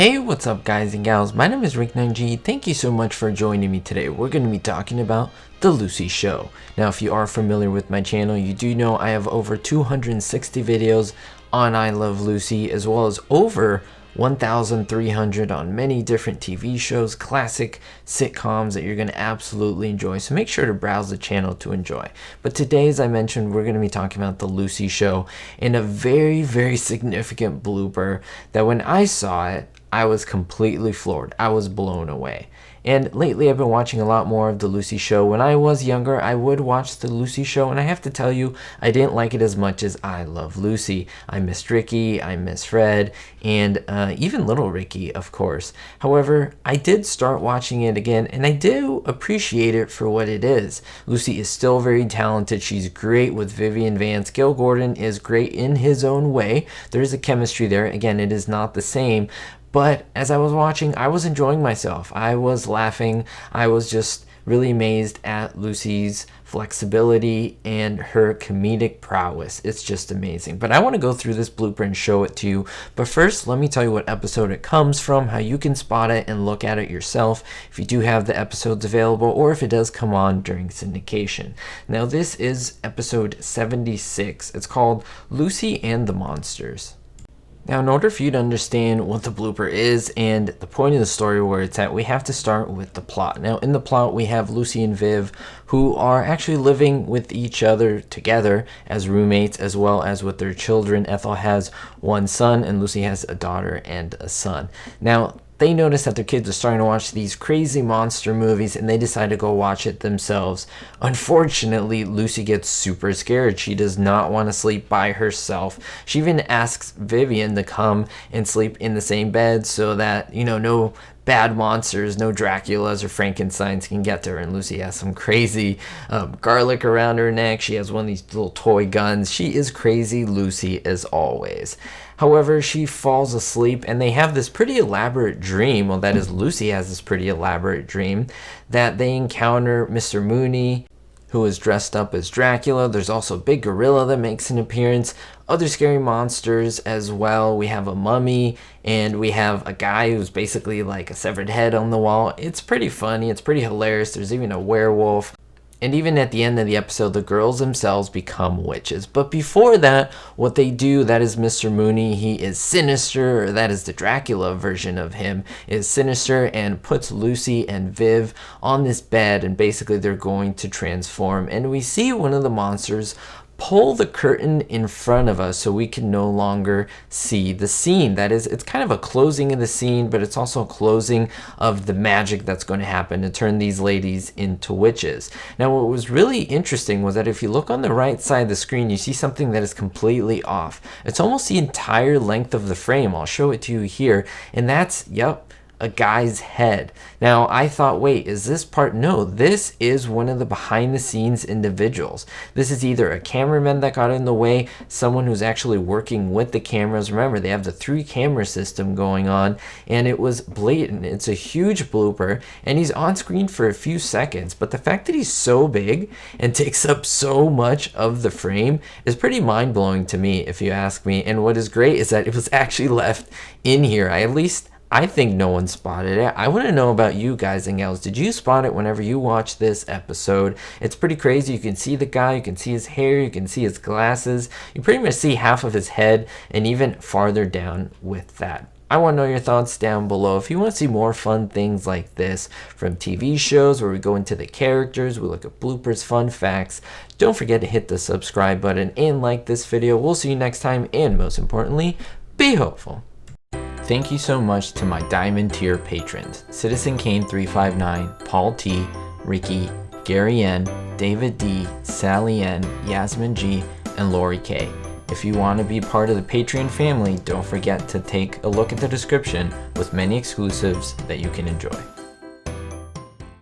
Hey, what's up guys and gals, my name is Rick9G. Thank you so much for joining me today. We're going to be talking about The Lucy Show. Now if you are familiar with my channel, you do know I have over 260 videos on I Love Lucy, as well as over 1,300 on many different TV shows, classic sitcoms that you're going to absolutely enjoy. So make sure to browse the channel to enjoy. But today, as I mentioned, we're going to be talking about The Lucy Show and a very significant blooper that when I saw it, I was completely floored. I was blown away. And lately I've been watching a lot more of The Lucy Show. When I was younger, I would watch The Lucy Show, and I have to tell you, I didn't like it as much as I Love Lucy. I missed Ricky, I missed Fred, and even little Ricky, of course. However, I did start watching it again, and I do appreciate it for what it is. Lucy is still very talented. She's great with Vivian Vance. Gil Gordon is great in his own way. There is a chemistry there. Again, it is not the same. But as I was watching, I was enjoying myself. I was laughing. I was just really amazed at Lucy's flexibility and her comedic prowess. It's just amazing. But I want to go through this blooper and show it to you. But first, let me tell you what episode it comes from, how you can spot it and look at it yourself if you do have the episodes available, or if it does come on during syndication. Now, this is episode 76. It's called Lucy and the Monsters. Now, in order for you to understand what the blooper is and the point of the story where it's at, we have to start with the plot. Now, in the plot, we have Lucy and Viv, who are actually living with each other together as roommates, as well as with their children. Ethel has one son, and Lucy has a daughter and a son. Now, they notice that their kids are starting to watch these crazy monster movies, and they decide to go watch it themselves. Unfortunately, Lucy gets super scared. She does not want to sleep by herself. She even asks Vivian to come and sleep in the same bed so that, no bad monsters, no Draculas or Frankensteins can get to her. And Lucy has some crazy garlic around her neck. She has one of these little toy guns. She is crazy Lucy as always. However, she falls asleep, and they have this pretty elaborate dream. Well, that is, Lucy has this pretty elaborate dream that they encounter Mr. Mooney, who is dressed up as Dracula. There's also a big gorilla that makes an appearance, other scary monsters as well. We have a mummy, and we have a guy who's basically like a severed head on the wall. It's pretty funny. It's pretty hilarious. There's even a werewolf. And even at the end of the episode, the girls themselves become witches. But before that, what they do, that is Mr. Mooney, he is sinister, or that is the Dracula version of him, is sinister and puts Lucy and Viv on this bed, and basically they're going to transform. And we see one of the monsters pull the curtain in front of us so we can no longer see the scene. That is, it's kind of a closing of the scene, but it's also a closing of the magic that's going to happen to turn these ladies into witches. Now, what was really interesting was that if you look on the right side of the screen, you see something that is completely off. It's almost the entire length of the frame. I'll show it to you here, and that's, a guy's head. Now, I thought, wait, is this part? No, this is one of the behind the scenes individuals. This is either a cameraman that got in the way, someone who's actually working with the cameras. Remember, they have the 3-camera system going on, and it was blatant. It's a huge blooper, and he's on screen for a few seconds, but the fact that he's so big and takes up so much of the frame is pretty mind-blowing to me, if you ask me. And what is great is that it was actually left in here. I think no one spotted it. I want to know about you guys and gals. Did you spot it whenever you watched this episode? It's pretty crazy. You can see the guy, you can see his hair, you can see his glasses. You pretty much see half of his head, and even farther down with that. I want to know your thoughts down below. If you want to see more fun things like this from TV shows where we go into the characters, we look at bloopers, fun facts, don't forget to hit the subscribe button and like this video. We'll see you next time, and most importantly, be hopeful. Thank you so much to my Diamond tier patrons: Citizen Kane 359, Paul T, Ricky, Gary N, David D, Sally N, Yasmin G, and Lori K. If you want to be part of the Patreon family, don't forget to take a look at the description with many exclusives that you can enjoy.